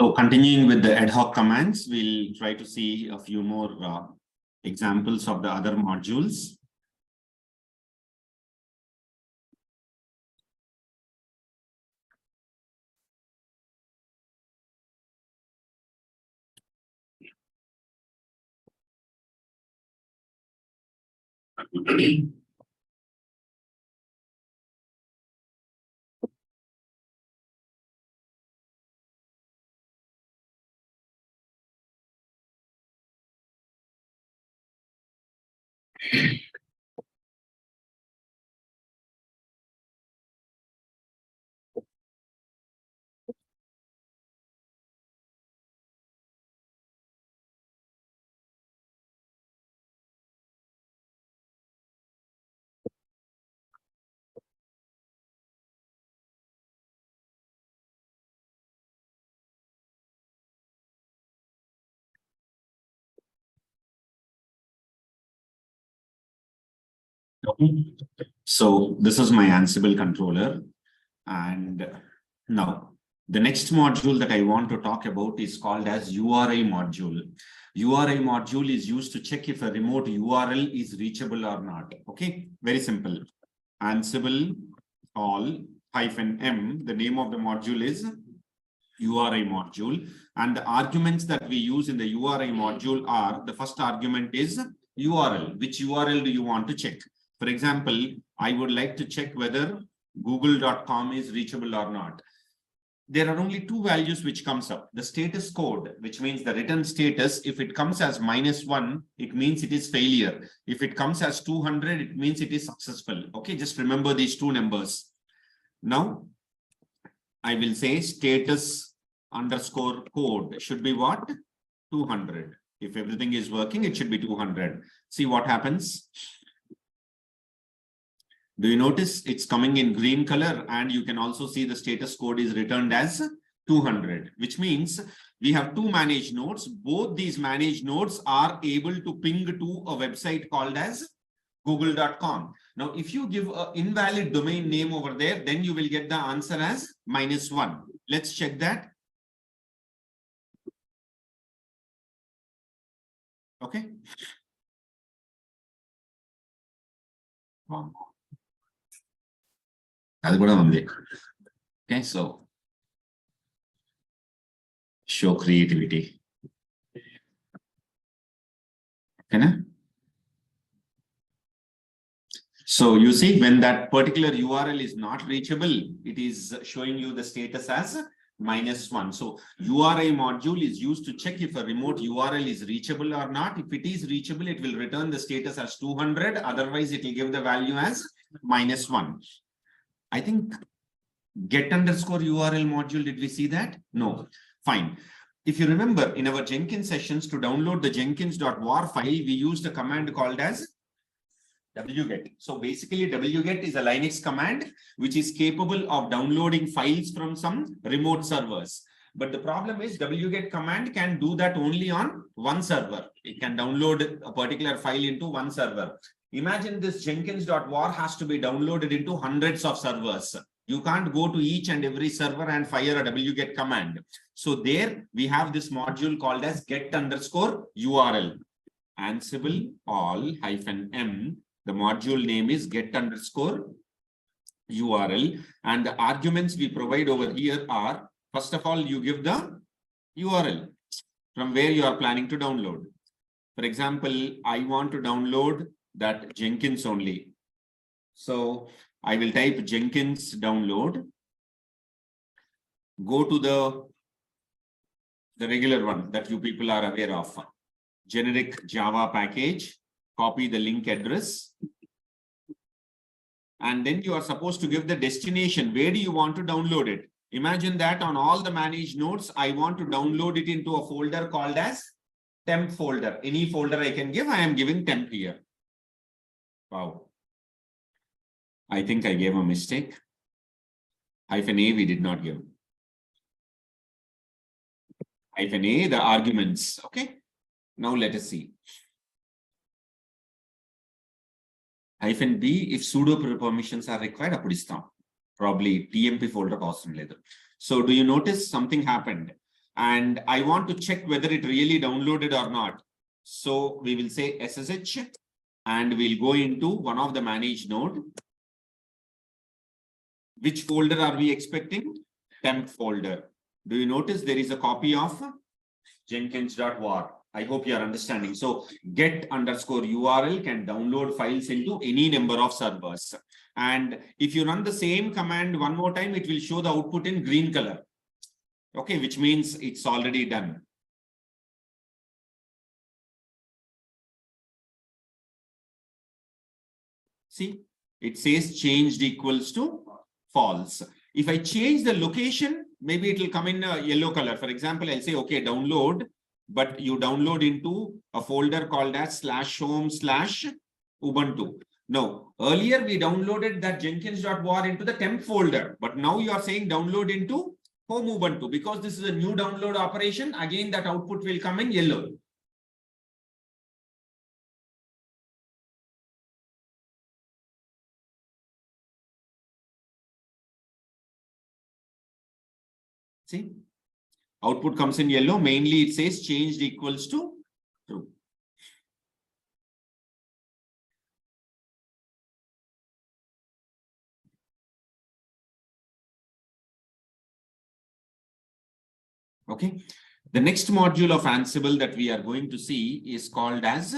So continuing with the ad hoc commands, we'll try to see a few more examples of the other modules. Okay. So this is my Ansible controller. And now the next module that I want to talk about is called as URI module. URI module is used to check if a remote URL is reachable or not. Okay, very simple. Ansible all-m, the name of the module is URI module. And the arguments that we use in the URI module are, the first argument is URL. Which URL do you want to check? For example, I would like to check whether google.com is reachable or not. There are only two values which comes up. The status code, which means the return status. If it comes as -1, it means it is failure. If it comes as 200, it means it is successful. Okay, just remember these two numbers. Now, I will say status underscore code should be what? 200. If everything is working, it should be 200. See what happens. Do you notice it's coming in green color, and you can also see the status code is returned as 200, which means we have two managed nodes. Both these managed nodes are able to ping to a website called as google.com. Now, if you give an invalid domain name over there, then you will get the answer as -1. Let's check that. Okay. Okay, so show creativity. Okay. So you see, when that particular URL is not reachable, it is showing you the status as -1. So URI module is used to check if a remote URL is reachable or not. If it is reachable, it will return the status as 200. Otherwise, it will give the value as -1. I think get underscore URL module, did we see that? No. Fine. If you remember, in our Jenkins sessions, to download the jenkins.war file, we used a command called as wget. So basically, wget is a Linux command which is capable of downloading files from some remote servers. But the problem is wget command can do that only on one server. It can download a particular file into one server. Imagine this jenkins.war has to be downloaded into hundreds of servers. You can't go to each and every server and fire a wget command. So there we have this module called as get underscore URL. Ansible all-m. The module name is get underscore URL. And the arguments we provide over here are, first of all, you give the URL from where you are planning to download. For example, I want to download that Jenkins only. So I will type Jenkins download. Go to the regular one that you people are aware of. Generic Java package. Copy the link address. And then you are supposed to give the destination. Where do you want to download it? Imagine that on all the managed nodes, I want to download it into a folder called as temp folder. Any folder I can give, I am giving temp here. Wow. I think I gave a mistake. -a we did not give. -a, the arguments. Okay. Now let us see. -b, if sudo permissions are required, probably tmp folder awesome later. So do you notice something happened? and I want to check whether it really downloaded or not. So we will say SSH and we'll go into one of the managed node. Which folder are we expecting? Temp folder. Do you notice there is a copy of Jenkins.war? I hope you are understanding. So get underscore URL can download files into any number of servers. And if you run the same command one more time, it will show the output in green color. Okay, which means it's already done. See, it says changed equals to false. If I change the location, maybe it will come in a yellow color. For example, I'll say, okay, download, but you download into a folder called as /home/Ubuntu. No, earlier we downloaded that Jenkins.war into the temp folder, but now you are saying download into home Ubuntu. Because this is a new download operation, again that output will come in yellow. See, output comes in yellow. Mainly it says changed equals to true. Okay. The next module of Ansible that we are going to see is called as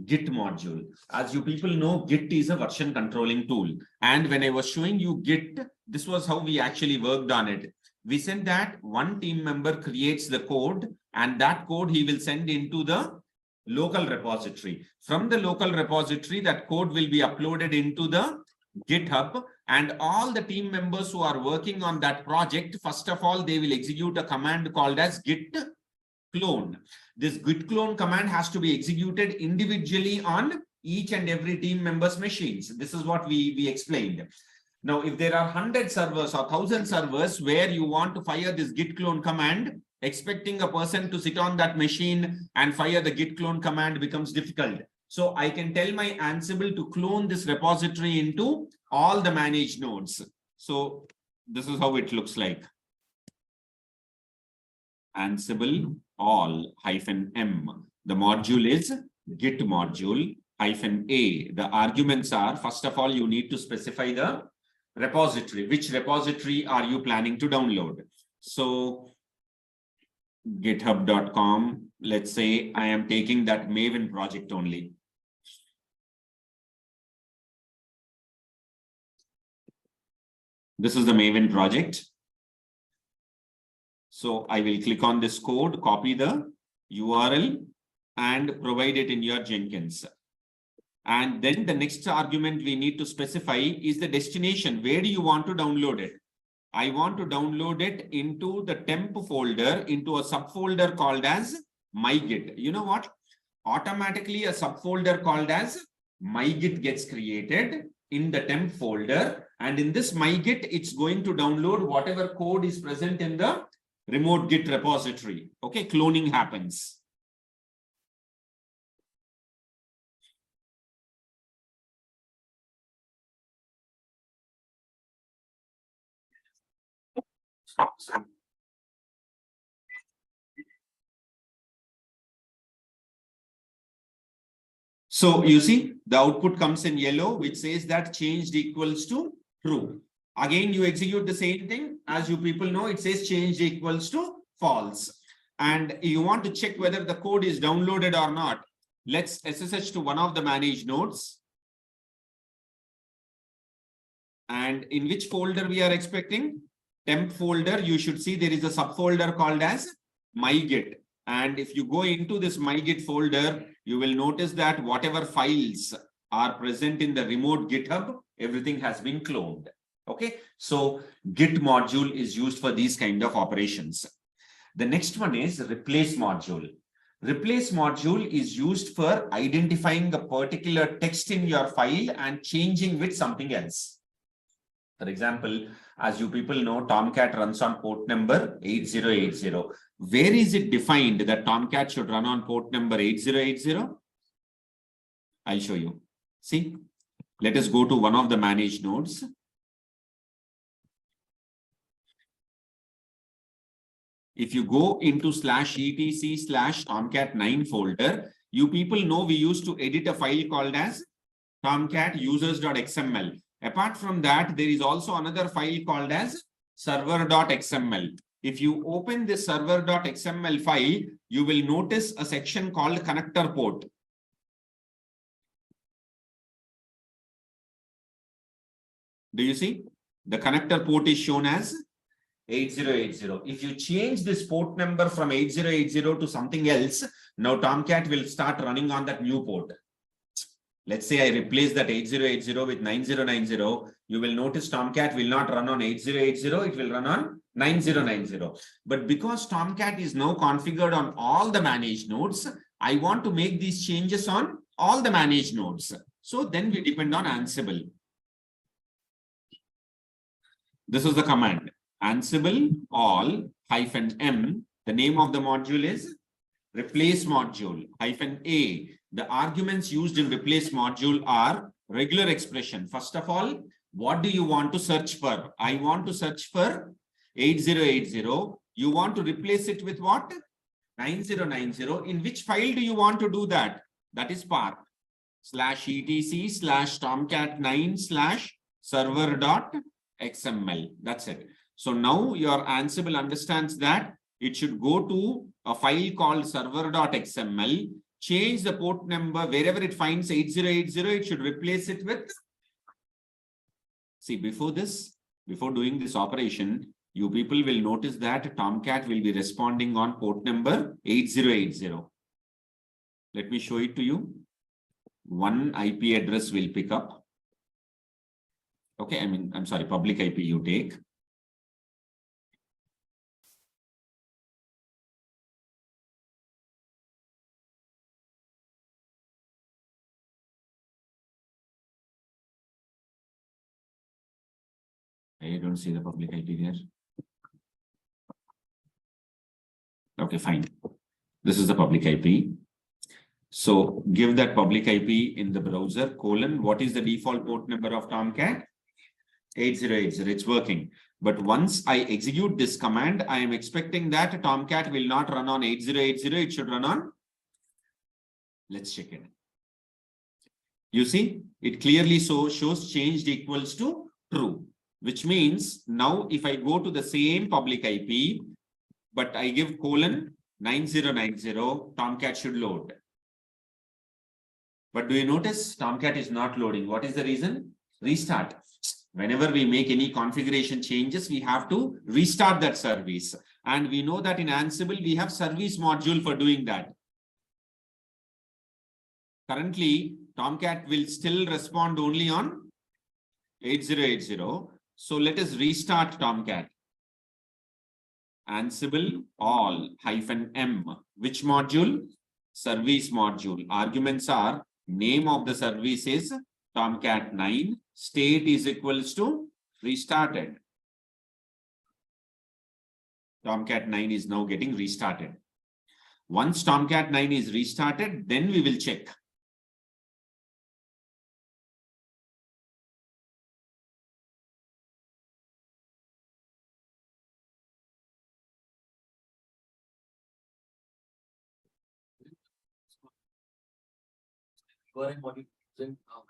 Git module. As you people know, Git is a version controlling tool. And when I was showing you Git, this was how we actually worked on it. We said that one team member creates the code, and that code he will send into the local repository. From the local repository, that code will be uploaded into the GitHub, and all the team members who are working on that project, first of all, they will execute a command called as git clone. This git clone command has to be executed individually on each and every team member's machines. This is what we explained. Now, if there are 100 servers or 1,000 servers where you want to fire this git clone command, expecting a person to sit on that machine and fire the git clone command becomes difficult. So I can tell my Ansible to clone this repository into all the managed nodes. So this is how it looks like. Ansible all -m. The module is git module -a. The arguments are, first of all, you need to specify the repository. Which repository are you planning to download? So github.com, let's say I am taking that Maven project only. This is the Maven project. So I will click on this code, copy the URL and provide it in your Jenkins. And then the next argument we need to specify is the destination. Where do you want to download it? I want to download it into the temp folder, into a subfolder called as mygit. You know what? Automatically a subfolder called as mygit gets created in the temp folder. And in this mygit, it's going to download whatever code is present in the remote git repository. Okay, cloning happens. So you see the output comes in yellow, which says that changed equals to true. Again, you execute the same thing. As you people know, it says changed equals to false. And you want to check whether the code is downloaded or not. Let's SSH to one of the managed nodes. And in which folder we are expecting? Temp folder. You should see there is a subfolder called as mygit. And if you go into this mygit folder, you will notice that whatever files are present in the remote GitHub, everything has been cloned. Okay, so Git module is used for these kind of operations. The next one is replace module. Replace module is used for identifying a particular text in your file and changing with something else. For example, as you people know, Tomcat runs on port number 8080. Where is it defined that Tomcat should run on port number 8080? I'll show you. See, let us go to one of the managed nodes. if you go into /etc/tomcat9 folder, you people know we used to edit a file called as tomcat users.xml. Apart from that, there is also another file called as server.xml. If you open this server.xml file, you will notice a section called connector port. Do you see? The connector port is shown as 8080. If you change this port number from 8080 to something else, now Tomcat will start running on that new port. Let's say I replace that 8080 with 9090. You will notice Tomcat will not run on 8080, it will run on 9090. But because Tomcat is now configured on all the managed nodes, I want to make these changes on all the managed nodes. So then we depend on Ansible. This is the command. Ansible all -m. The name of the module is replace module -a. The arguments used in replace module are regular expression. First of all, what do you want to search for? I want to search for 8080. You want to replace it with what? 9090. In which file do you want to do that? That is path /etc/tomcat9/server.xml. That's it. So now your Ansible understands that it should go to a file called server.xml, change the port number wherever it finds 8080, it should replace it with. See, before doing this operation, you people will notice that Tomcat will be responding on port number 8080. Let me show it to you. One IP address will pick up. Okay, I'm sorry, public IP you take. I don't see the public IP there. Okay, fine. This is the public IP. So give that public IP in the browser, : what is the default port number of Tomcat? 8080. It's working. But once I execute this command, I am expecting that Tomcat will not run on 8080. It should run on. Let's check it. You see, it clearly shows changed equals to true. Which means now if I go to the same public IP, but I give : 9090, Tomcat should load. But do you notice Tomcat is not loading? What is the reason? Restart. Whenever we make any configuration changes, we have to restart that service. And we know that in Ansible, we have service module for doing that. Currently, Tomcat will still respond only on 8080. So let us restart Tomcat. Ansible all -m. Which module? Service module. Arguments are name of the service is Tomcat9. State is equals to restarted. Tomcat9 is now getting restarted. Once Tomcat9 is restarted, then we will check.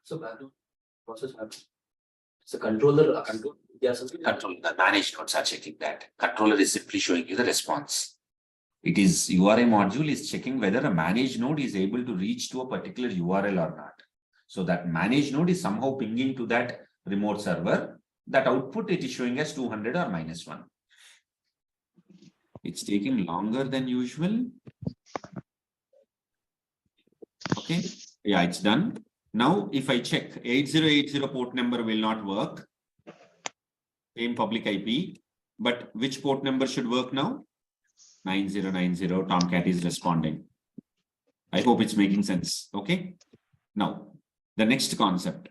So background process happens. It's a controller. Control. The managed nodes are checking that. Controller is simply showing you the response. It is URI module is checking whether a managed node is able to reach to a particular URL or not. So that managed node is somehow pinging to that remote server. That output it is showing as 200 or -1. It's taking longer than usual. Okay. Yeah, it's done. Now, if I check 8080 port number will not work. Same public IP. But which port number should work now? 9090. Tomcat is responding. I hope it's making sense. Okay. Now, the next concept.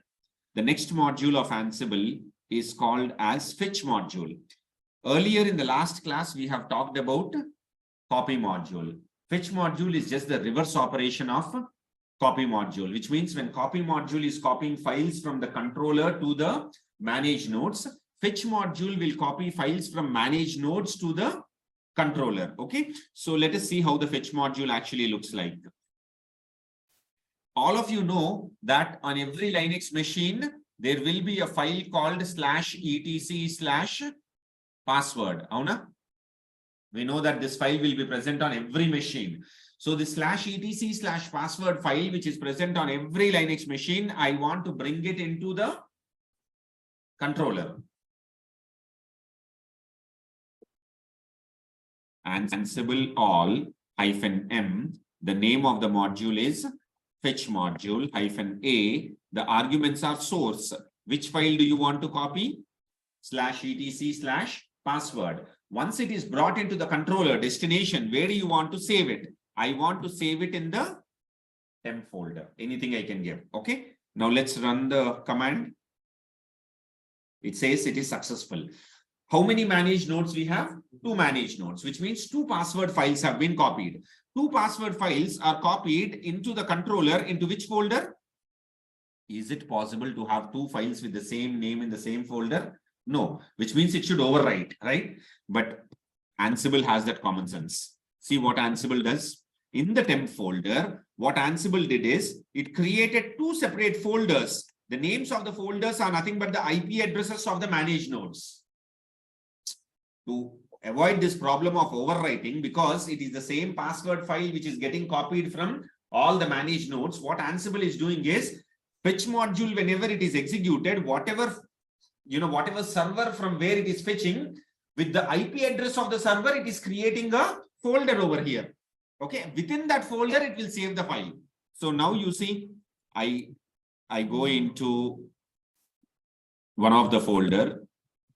The next module of Ansible is called as fetch module. Earlier in the last class, we have talked about copy module. Fetch module is just the reverse operation of copy module, which means when copy module is copying files from the controller to the managed nodes, fetch module will copy files from managed nodes to the controller. Okay, so let us see how the fetch module actually looks like. All of you know that on every Linux machine, there will be a file called /etc/password. Avuna? We know that this file will be present on every machine. So the /etc/password file, which is present on every Linux machine, I want to bring it into the controller. Ansible all -m. The name of the module is fetch module -a. The arguments are source. Which file do you want to copy? /etc/password. Once it is brought into the controller destination, where do you want to save it? I want to save it in the temp folder. Anything I can give. Okay. Now let's run the command. It says it is successful. How many managed nodes we have? 2 managed nodes, which means 2 password files have been copied. 2 password files are copied into the controller. Into which folder? Is it possible to have 2 files with the same name in the same folder? No, which means it should overwrite, right? But Ansible has that common sense. See what Ansible does. In the temp folder, what Ansible did is it created 2 separate folders. The names of the folders are nothing but the IP addresses of the managed nodes. To avoid this problem of overwriting, because it is the same password file which is getting copied from all the managed nodes, what Ansible is doing is fetch module, whenever it is executed, whatever server from where it is fetching, with the IP address of the server, it is creating a folder over here. Okay, within that folder, it will save the file. So now you see, I go into one of the folder.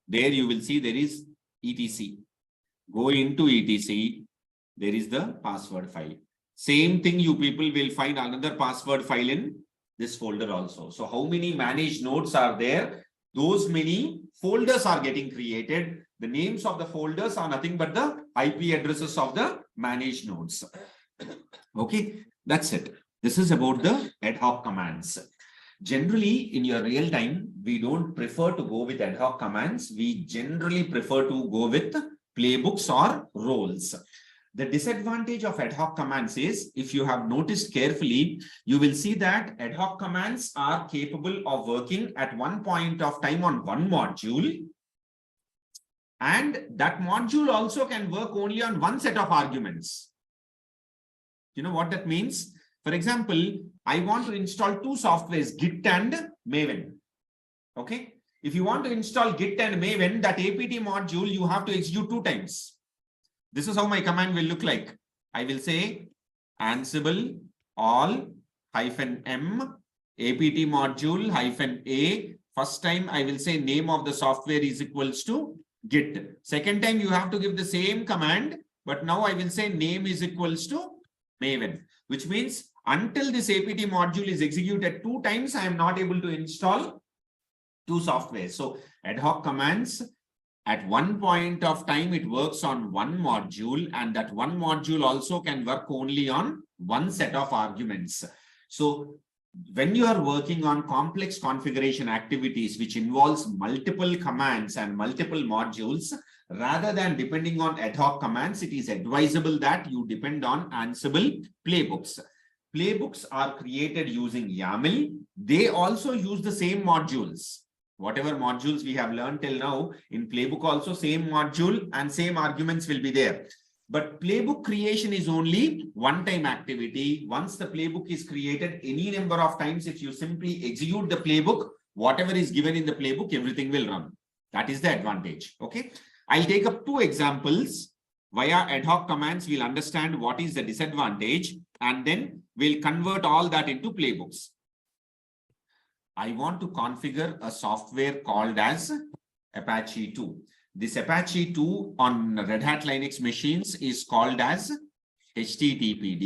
There you will see there is etc. Go into etc. There is the password file. Same thing, you people will find another password file in this folder also. So how many managed nodes are there? Those many folders are getting created. The names of the folders are nothing but the IP addresses of the managed nodes. Okay, that's it. This is about the ad hoc commands. Generally, in your real time, we don't prefer to go with ad hoc commands. We generally prefer to go with playbooks or roles. The disadvantage of ad hoc commands is, if you have noticed carefully, you will see that ad hoc commands are capable of working at one point of time on one module. And that module also can work only on one set of arguments. You know what that means? For example, I want to install 2 softwares, Git and Maven. Okay. If you want to install Git and Maven, that apt module, you have to execute 2 times. This is how my command will look like. I will say Ansible all -m apt module -a. First time I will say name of the software is equals to Git. Second time you have to give the same command, but now I will say name is equals to Maven, which means until this apt module is executed 2 times, I am not able to install 2 softwares. So ad hoc commands, at one point of time, it works on one module, and that one module also can work only on one set of arguments. So when you are working on complex configuration activities, which involves multiple commands and multiple modules, rather than depending on ad hoc commands, it is advisable that you depend on Ansible playbooks. Playbooks are created using YAML. They also use the same modules. Whatever modules we have learned till now, in playbook also same module and same arguments will be there. But playbook creation is only one-time activity. Once the playbook is created, any number of times, if you simply execute the playbook, whatever is given in the playbook, everything will run. That is the advantage. Okay. I'll take up 2 examples. Via ad hoc commands, we'll understand what is the disadvantage, and then we'll convert all that into playbooks. I want to configure a software called as Apache 2. This Apache 2 on Red Hat Linux machines is called as HTTPD,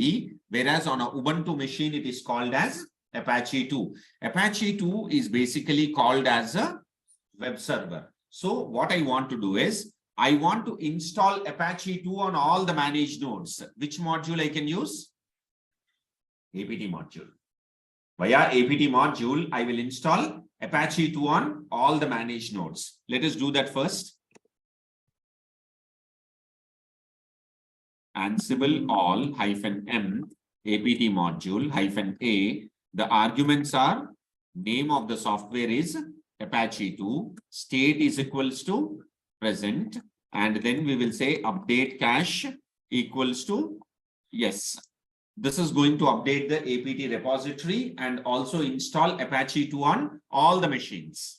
whereas on a Ubuntu machine, it is called as Apache 2. Apache 2 is basically called as a web server. So what I want to do is, I want to install Apache 2 on all the managed nodes. Which module I can use? apt module. Via apt module, I will install Apache 2 on all the managed nodes. Let us do that first. Ansible all -m apt module -a. The arguments are name of the software is Apache 2, state is equals to present, and then we will say update cache equals to yes. This is going to update the apt repository and also install Apache 2 on all the machines.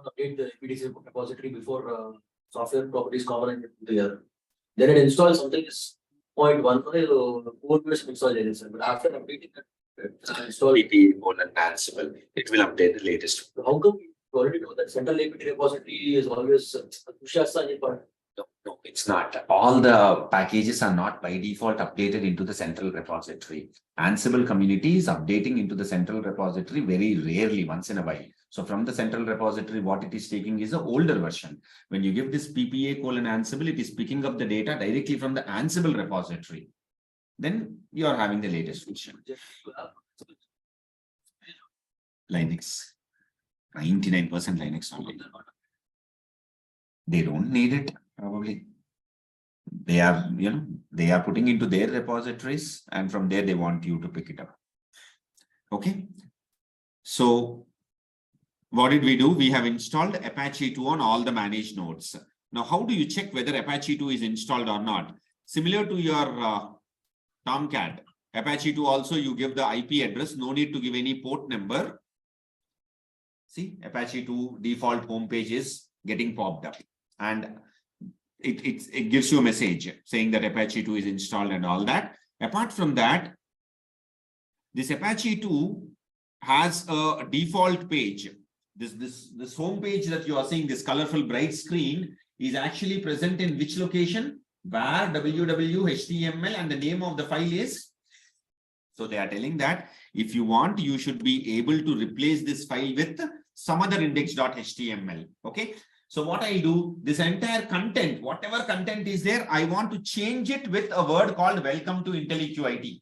Update the APDC repository before software properties component there. Then it installs something is 0.1 code base install there, but after updating that install Ansible, it will update the latest. How come you already know that central APT repository is always No, it's not. All the packages are not by default updated into the central repository. Ansible community is updating into the central repository very rarely, once in a while. So from the central repository, what it is taking is an older version. When you give this PPA:Ansible, it is picking up the data directly from the Ansible repository. Then you are having the latest version. Linux. 99% Linux only. They don't need it, probably. They are, they are putting into their repositories, and from there they want you to pick it up. Okay. So what did we do? We have installed Apache 2 on all the managed nodes. Now, how do you check whether Apache 2 is installed or not? Similar to your Tomcat, Apache 2 also you give the IP address, no need to give any port number. See, Apache 2 default homepage is getting popped up, and it gives you a message saying that Apache 2 is installed and all that. Apart from that, this Apache 2 has a default page. This home page that you are seeing, this colorful bright screen, is actually present in which location? Where www.html and the name of the file is. So they are telling that if you want, you should be able to replace this file with some other index.html. Okay. So what I do, this entire content, whatever content is there, I want to change it with a word called welcome to IntelliQIT.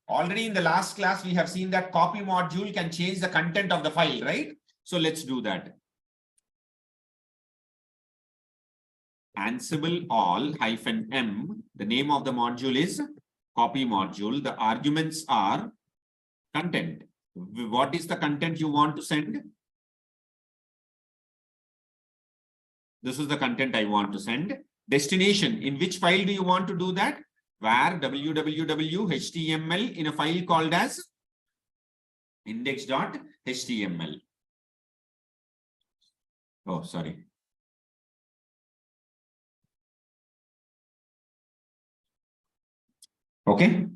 Already in the last class, we have seen that copy module can change the content of the file, right? So let's do that. Ansible all -m. The name of the module is copy module. The arguments are content. What is the content you want to send? This is the content I want to send. Destination. In which file do you want to do that? Where www.html in a file called as index.html. Oh, sorry. Okay.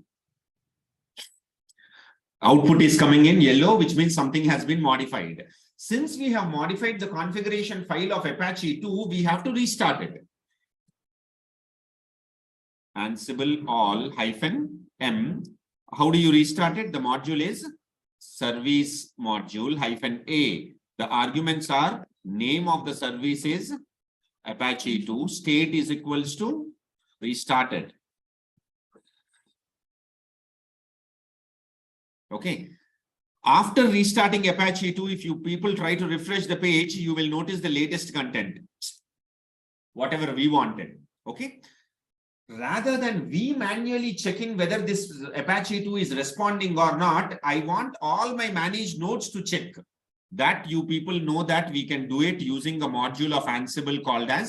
Output is coming in yellow, which means something has been modified. Since we have modified the configuration file of Apache 2, we have to restart it. Ansible all -m. How do you restart it? The module is service module -a. The arguments are name of the service is Apache 2. State is equals to restarted. Okay. After restarting Apache 2, if you people try to refresh the page, you will notice the latest content, whatever we wanted. Okay. Rather than we manually checking whether this Apache 2 is responding or not, I want all my managed nodes to check. That you people know that we can do it using a module of Ansible called as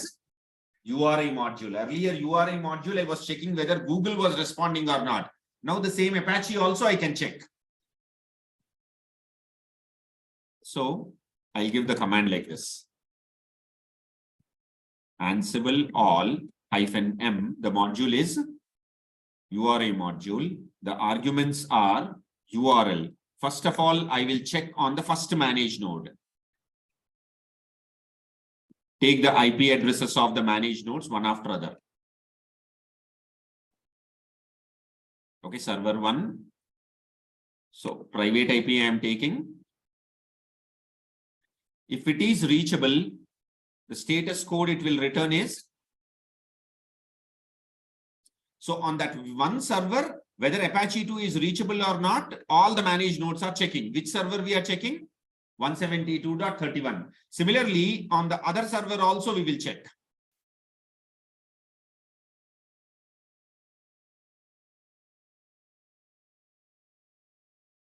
URI module. Earlier URI module, I was checking whether Google was responding or not. Now the same Apache also I can check. So I'll give the command like this. Ansible all -m. The module is URI module. The arguments are URL. First of all, I will check on the first managed node. Take the IP addresses of the managed nodes one after other. Okay, server 1. So private IP I am taking. If it is reachable, the status code it will return is So on that one server, whether Apache 2 is reachable or not, all the managed nodes are checking. Which server we are checking? 172.31. Similarly, on the other server also we will check.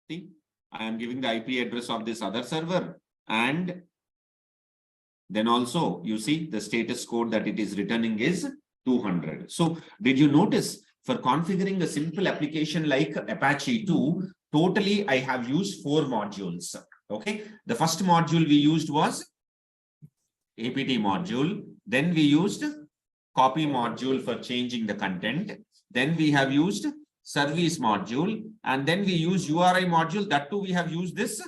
See, I am giving the IP address of this other server, and then also you see the status code that it is returning is 200. So did you notice for configuring a simple application like Apache 2, totally I have used 4 modules. Okay, the first module we used was APT module. Then we used copy module for changing the content. Then we have used service module, and then we use URI module. That too we have used this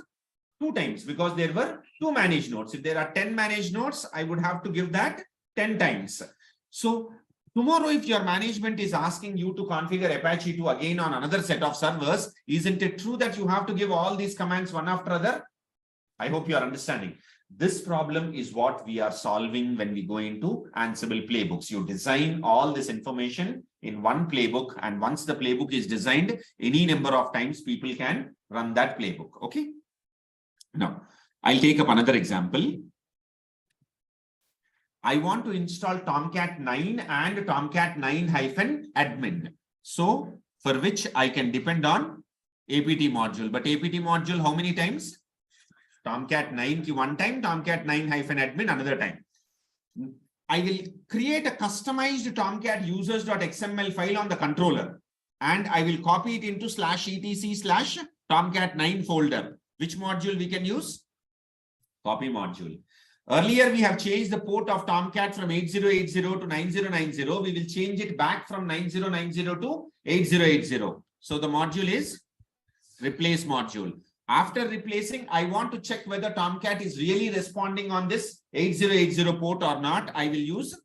2 times because there were 2 managed nodes. If there are 10 managed nodes, I would have to give that 10 times. So tomorrow, if your management is asking you to configure Apache 2 again on another set of servers, isn't it true that you have to give all these commands one after other? I hope you are understanding. This problem is what we are solving when we go into Ansible playbooks. You design all this information in one playbook, and once the playbook is designed, any number of times people can run that playbook. Okay. Now, I'll take up another example. I want to install Tomcat 9 and Tomcat 9-admin. So for which I can depend on APT module. But APT module, how many times? Tomcat 9 one time, Tomcat 9-admin another time. I will create a customized Tomcat users.xml file on the controller, and I will copy it into /etc/Tomcat9 folder. Which module we can use? Copy module. Earlier, we have changed the port of Tomcat from 8080 to 9090. We will change it back from 9090 to 8080. So the module is replace module. After replacing, I want to check whether Tomcat is really responding on this 8080 port or not. I will use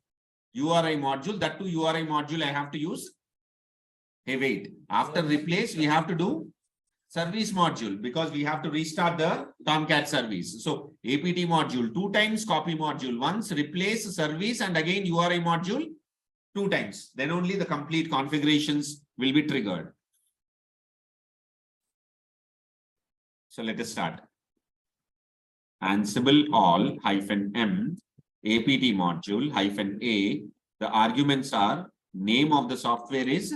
URI module. That too URI module I have to use. Hey, wait. After replace, we have to do service module because we have to restart the Tomcat service. So APT module 2 times, copy module once, replace service, and again URI module 2 times. Then only the complete configurations will be triggered. So let us start. Ansible all -m APT module -a. The arguments are name of the software is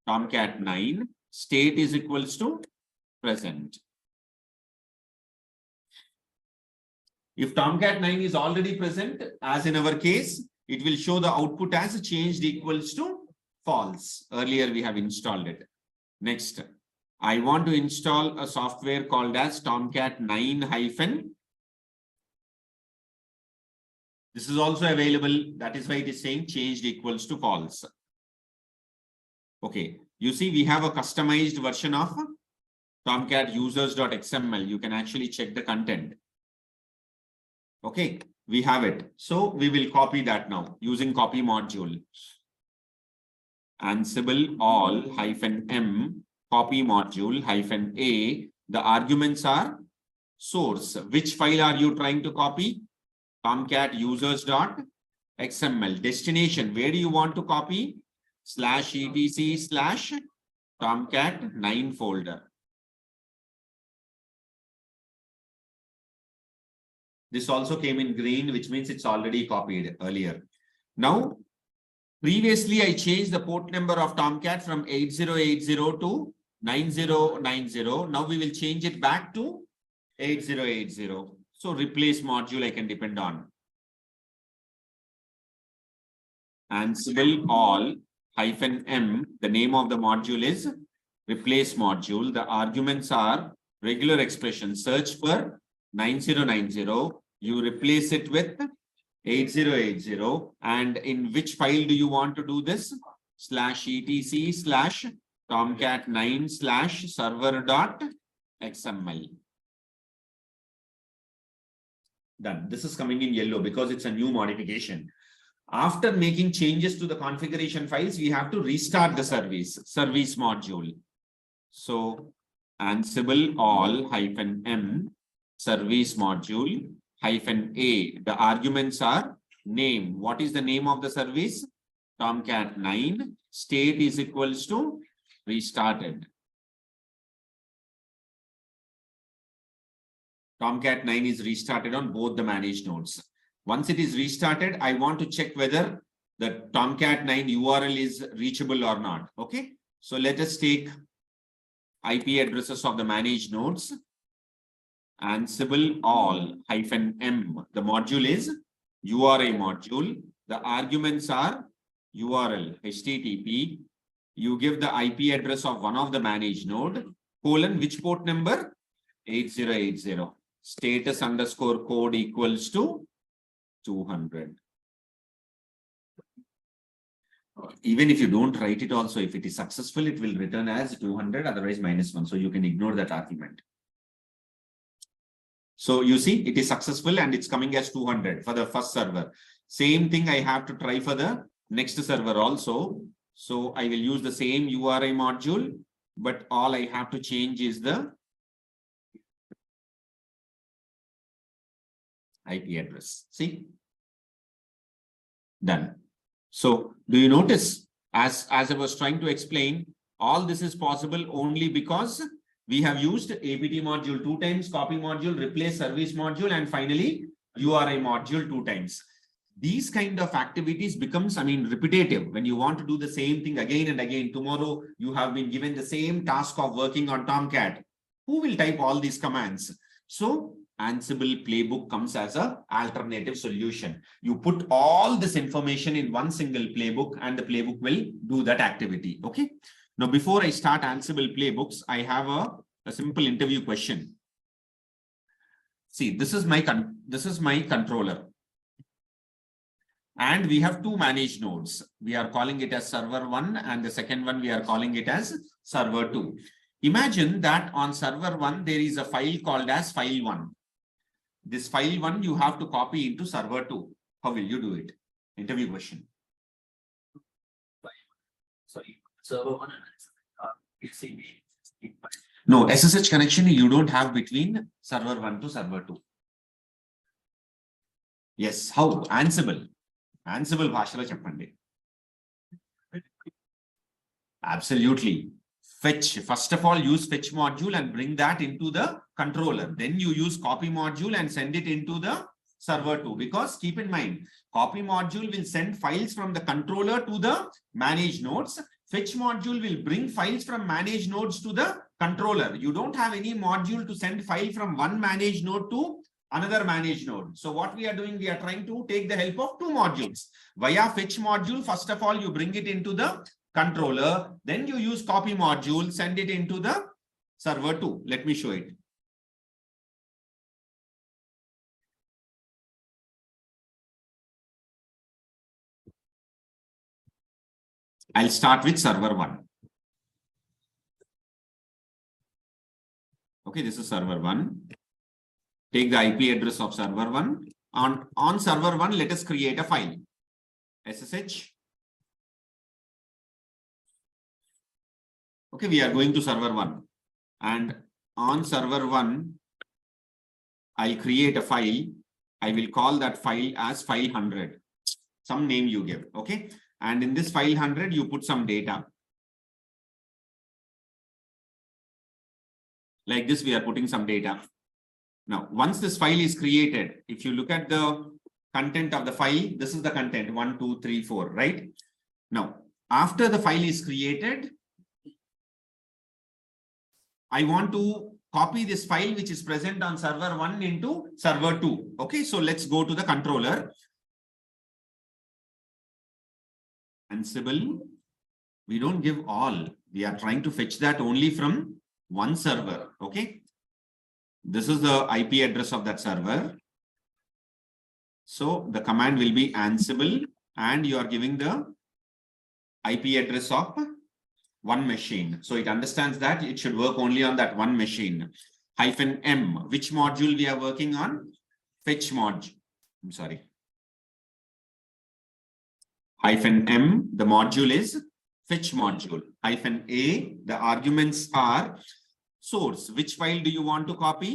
Tomcat 9. State is equals to present. If Tomcat 9 is already present, as in our case, it will show the output as changed equals to false. Earlier we have installed it. Next, I want to install a software called as Tomcat 9-. This is also available. That is why it is saying changed equals to false. Okay, you see we have a customized version of Tomcat users.xml. You can actually check the content. Okay, we have it. So we will copy that now using copy module. Ansible all -m copy module -a. The arguments are source. Which file are you trying to copy? Tomcat users.xml. Destination, where do you want to copy? /etc/Tomcat 9 folder. This also came in green, which means it's already copied earlier. Now, previously I changed the port number of Tomcat from 8080 to 9090. Now we will change it back to 8080. So replace module I can depend on. Ansible all -m. The name of the module is replace module. The arguments are regular expression. Search for 9090. You replace it with 8080. And in which file do you want to do this? /etc/Tomcat9/server.xml. Done. This is coming in yellow because it's a new modification. After making changes to the configuration files, we have to restart the service module. So Ansible all -m service module -a. The arguments are name. What is the name of the service? Tomcat 9, state is equals to restarted. Tomcat 9 is restarted on both the managed nodes. Once it is restarted, I want to check whether the Tomcat 9 URL is reachable or not. Okay. So let us take IP addresses of the managed nodes. Ansible all -m. The module is URI module. The arguments are URL, HTTP. You give the IP address of one of the managed node, colon, which port number? 8080. Status underscore code equals to 200. Even if you don't write it also, if it is successful, it will return as 200, otherwise -1. So you can ignore that argument. So you see, it is successful and it's coming as 200 for the first server. Same thing I have to try for the next server also. So I will use the same URI module, but all I have to change is the IP address. See? Done. So do you notice, as I was trying to explain, all this is possible only because we have used APT module 2 times, copy module, replace service module, and finally URI module 2 times. These kind of activities becomes, repetitive. When you want to do the same thing again and again, tomorrow you have been given the same task of working on Tomcat. Who will type all these commands? So Ansible playbook comes as an alternative solution. You put all this information in one single playbook and the playbook will do that activity. Okay. Now, before I start Ansible playbooks, I have a simple interview question. See, this is my controller. And we have two managed nodes. We are calling it as server 1 and the second one we are calling it as server 2. Imagine that on server 1 there is a file called as file 1. This file 1 you have to copy into server 2. How will you do it? Interview question. Sorry, server 1 and PCB. No, SSH connection you don't have between server 1 to server 2. Yes, how? Ansible. Ansible bhashalo cheppandi. Absolutely. Fetch. First of all, use fetch module and bring that into the controller. Then you use copy module and send it into the server 2. Because keep in mind, copy module will send files from the controller to the managed nodes. Fetch module will bring files from managed nodes to the controller. You don't have any module to send file from one managed node to another managed node. So what we are doing, we are trying to take the help of two modules. Via fetch module, first of all, you bring it into the controller. Then you use copy module, send it into the server 2. Let me show it. I'll start with server 1. Okay, this is server 1. Take the IP address of server 1. On server 1, let us create a file. SSH. Okay, we are going to server 1. And on server 1, I'll create a file. I will call that file as file 100. Some name you give. Okay. And in this file 100, you put some data. Like this, we are putting some data. Now, once this file is created, if you look at the content of the file, this is the content 1, 2, 3, 4, right? Now, after the file is created, I want to copy this file which is present on server 1 into server 2. Okay, so let's go to the controller. Ansible, we don't give all. We are trying to fetch that only from one server. Okay. This is the IP address of that server. So the command will be Ansible and you are giving the IP address of one machine. So it understands that it should work only on that one machine. -m, which module we are working on? Fetch module. I'm sorry. -m, the module is fetch module. -a, the arguments are source. Which file do you want to copy?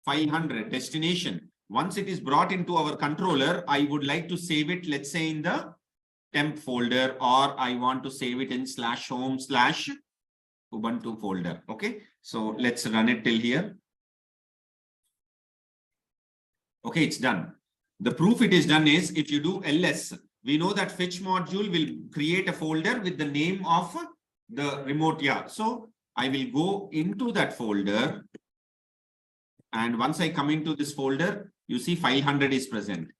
File 100, destination. Once it is brought into our controller, I would like to save it, let's say in the temp folder, or I want to save it in /home/Ubuntu folder. Okay, so let's run it till here. Okay, it's done. The proof it is done is if you do ls, we know that fetch module will create a folder with the name of the remote. Yeah, so I will go into that folder, and once I come into this folder, you see file 100 is present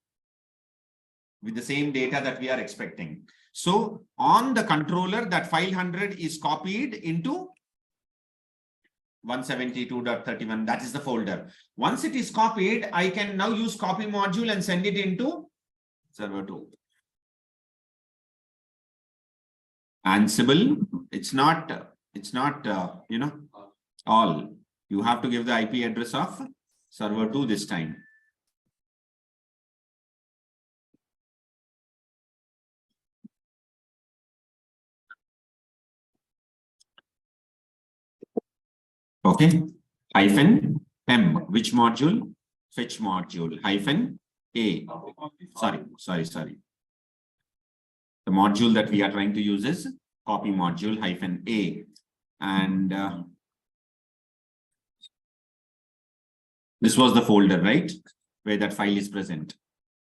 with the same data that we are expecting. So on the controller, that file 100 is copied into 172.31. That is the folder. Once it is copied, I can now use copy module and send it into server 2. Ansible, it's not all. You have to give the IP address of server 2 this time. Okay, -m, which module? Fetch module, -a. Sorry. The module that we are trying to use is copy module -a. And this was the folder, right? Where that file is present.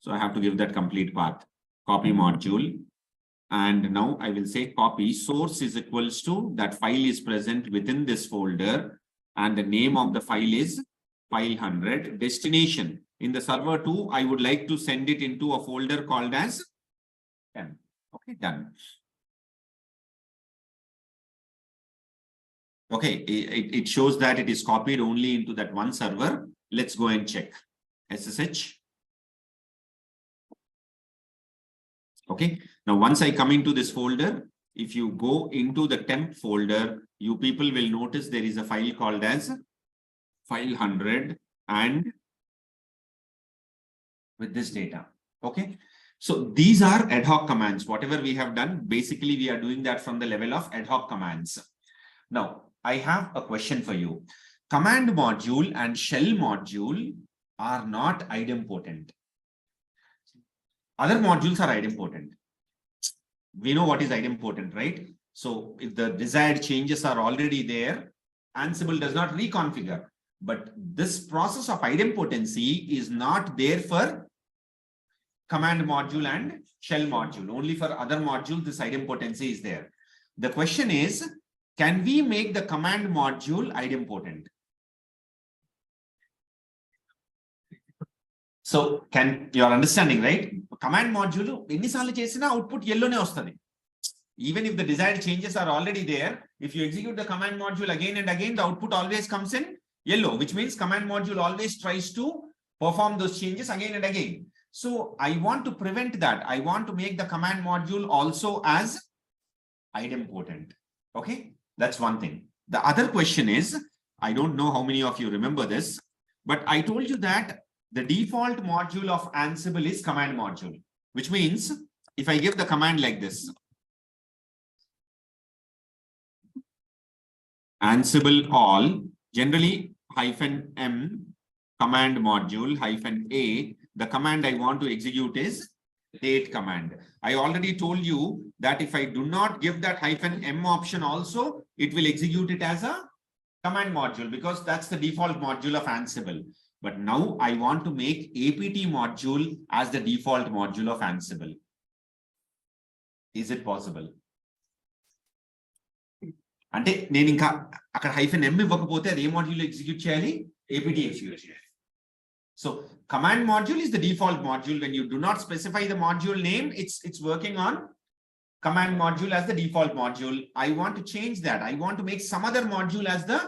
So I have to give that complete path, copy module. And now I will say copy source is equals to that file is present within this folder. And the name of the file is file 100. Destination in the server 2, I would like to send it into a folder called as M. Okay, done. Okay, it shows that it is copied only into that one server. Let's go and check. SSH. Okay, now once I come into this folder, if you go into the temp folder, you people will notice there is a file called as file 100 and with this data. Okay, so these are ad hoc commands. Whatever we have done, basically we are doing that from the level of ad hoc commands. Now, I have a question for you. Command module and shell module are not idempotent. Other modules are idempotent. We know what is idempotent, right? So if the desired changes are already there, Ansible does not reconfigure. But this process of idempotency is not there for command module and shell module. Only for other modules, this idempotency is there. The question is, can we make the command module idempotent? So you're understanding, right? Command module, output yellow. Even if the desired changes are already there, if you execute the command module again and again, the output always comes in yellow, which means command module always tries to perform those changes again and again. So I want to prevent that. I want to make the command module also as idempotent. Okay, that's one thing. The other question is, I don't know how many of you remember this, but I told you that the default module of Ansible is command module, which means if I give the command like this, Ansible all, generally -m command module -a, the command I want to execute is date command. I already told you that if I do not give that -m option also, it will execute it as a command module because that's the default module of Ansible. But now I want to make apt module as the default module of Ansible. Is it possible? అంటే నేను ఇంకా అక్కడ -m ఇవ్వకపోతే అది ఏ module execute చేయాలి? apt execute చేయాలి. So command module is the default module. When you do not specify the module name, it's working on command module as the default module. I want to change that. I want to make some other module as the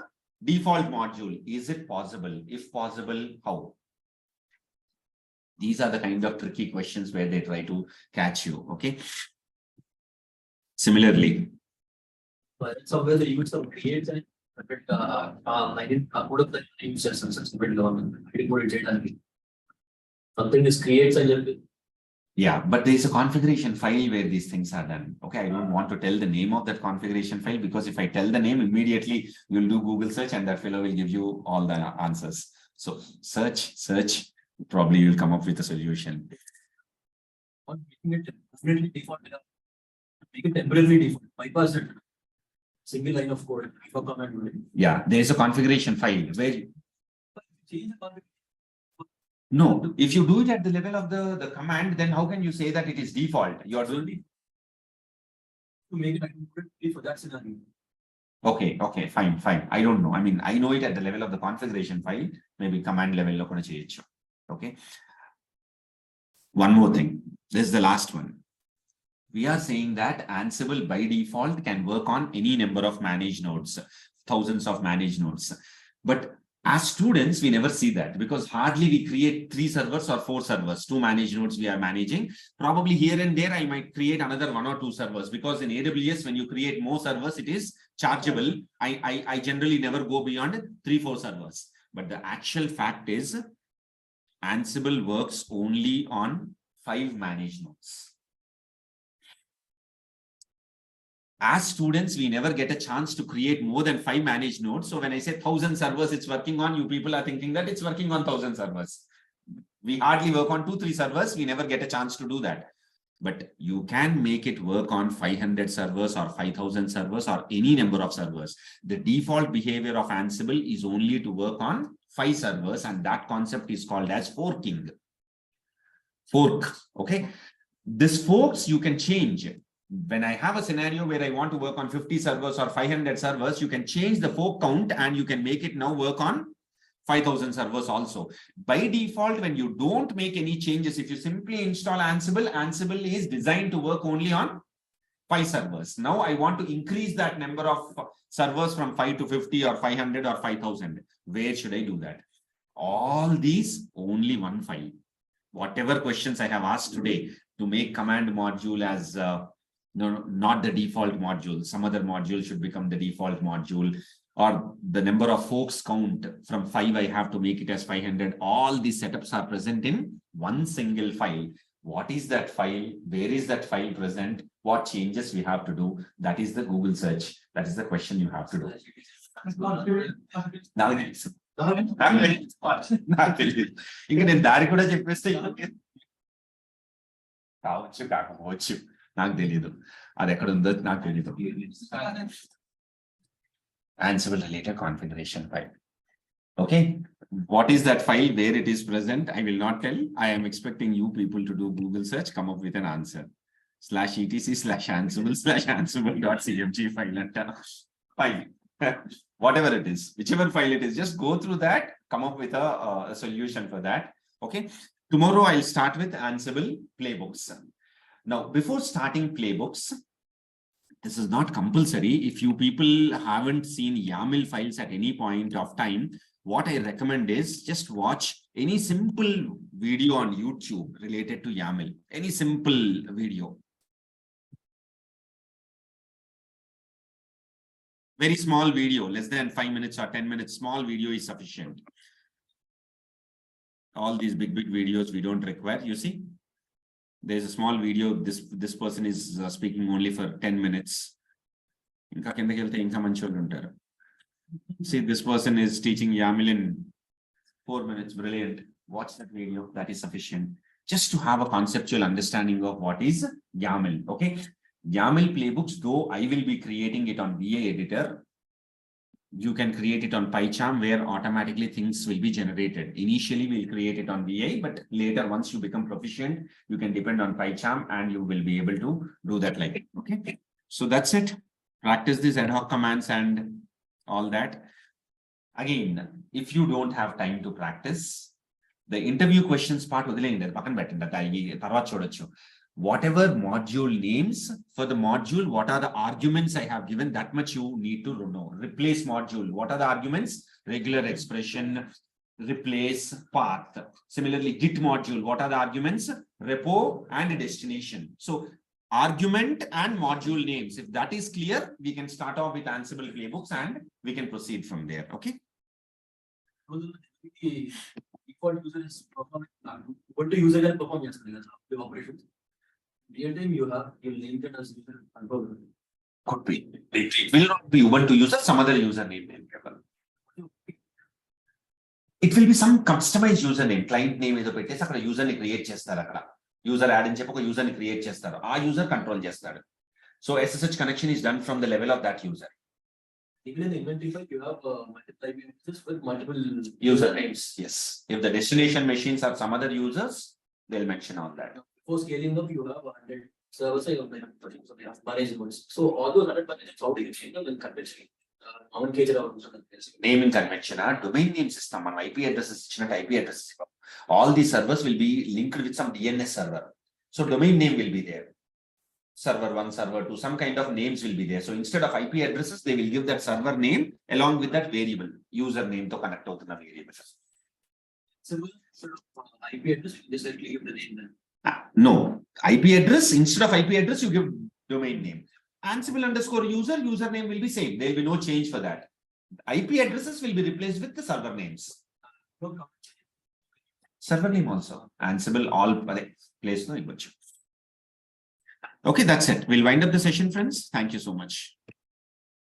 default module. Is it possible? If possible, how? These are the kind of tricky questions where they try to catch you. Okay. Similarly, but somewhere the use of creates and I didn't put up the users and such government. I didn't put it something is creates and yeah, but there is a configuration file where these things are done. Okay, I don't want to tell the name of that configuration file because if I tell the name, immediately you'll do Google search and that fellow will give you all the answers. So search, probably you'll come up with a solution. On making it definitely default make it temporarily default, bypass it. Single line of code for command. Yeah, there is a configuration file where Change the configuration. no, if you do it at the level of the command, then how can you say that it is default? You are doing To make it for that scenario. okay, fine. I don't know. I mean, I know it at the level of the configuration file, maybe command level. Okay. One more thing. This is the last one. We are saying that Ansible by default can work on any number of managed nodes, thousands of managed nodes. But as students, we never see that because hardly we create 3 servers or 4 servers, 2 managed nodes we are managing. Probably here and there, I might create another 1 or 2 servers because in AWS, when you create more servers, it is chargeable. I generally never go beyond 3-4 servers. But the actual fact is Ansible works only on 5 managed nodes. As students, we never get a chance to create more than 5 managed nodes. So when I say 1,000 servers it's working on, you people are thinking that it's working on 1,000 servers. We hardly work on 2-3 servers. We never get a chance to do that. But you can make it work on 500 servers or 5,000 servers or any number of servers. The default behavior of Ansible is only to work on 5 servers, and that concept is called as forking. Fork, okay? This forks you can change. When I have a scenario where I want to work on 50 servers or 500 servers, you can change the fork count and you can make it now work on 5,000 servers also. By default, when you don't make any changes, if you simply install Ansible, Ansible is designed to work only on 5 servers. Now I want to increase that number of servers from 5 to 50 or 500 or 5,000. Where should I do that? All these, only one file. Whatever questions I have asked today to make command module as no, not the default module. Some other module should become the default module, or the number of forks count from 5, I have to make it as 500. All these setups are present in one single file. What is that file? Where is that file present? What changes we have to do? That is the Google search. That is the question you have to do. Now, Ansible related configuration file. Okay, what is that file, where it is present? I will not tell. I am expecting you people to do Google search, come up with an answer. /etc/Ansible/Ansible.cmg file. Whatever it is, whichever file it is, just go through that, come up with a solution for that. Okay, tomorrow I'll start with Ansible playbooks. Now, before starting playbooks, this is not compulsory. If you people haven't seen YAML files at any point of time, what I recommend is just watch any simple video on YouTube related to YAML, any simple video. Very small video, less than 5 minutes or 10 minutes, small video is sufficient. All these big videos we don't require, you see. There's a small video, this person is speaking only for 10 minutes. See, this person is teaching YAML in 4 minutes, brilliant. Watch that video, that is sufficient. Just to have a conceptual understanding of what is YAML, okay? YAML playbooks, though I will be creating it on VA editor, you can create it on PyCharm where automatically things will be generated. Initially, we'll create it on VA, but later, once you become proficient, you can depend on PyCharm and you will be able to do that like it. Okay. So that's it. Practice these ad hoc commands and all that. Again, if you don't have time to practice, the interview questions part, whatever module names for the module, what are the arguments I have given, that much you need to know. Replace module, what are the arguments? Regular expression, replace, path. Similarly, Git module, what are the arguments? Repo and destination. So argument and module names, if that is clear, we can start off with Ansible playbooks and we can proceed from there. Okay. Default user is performing. What do user can perform the operations? Real time you have linked it as user control. Could be. It will not be Ubuntu user, some other username. It will be some customized username. Client name is a bit. User create chestar. User add in chepo user create chestar. User control chestar. So SSH connection is done from the level of that user. Even in the inventory file, you have multiple IP addresses with multiple Usernames, yes. If the destination machines are some other users, they'll mention all that. Before scaling up, you have 100 servers, so you have 30, so they have managements. So all those 100 managements, how do you change them in convention? Name in convention, domain name system, IP addresses, IP addresses. All these servers will be linked with some DNS server. So domain name will be there. Server 1, server 2, some kind of names will be there. So instead of IP addresses, they will give that server name along with that variable, username to connect to the variable. So IP address, you just directly give the name then. No, IP address, instead of IP address, you give domain name. Ansible underscore user, username will be same. There will be no change for that. IP addresses will be replaced with the server names. Server name also. Ansible all place no image. Okay, that's it. We'll wind up the session, friends. Thank you so much.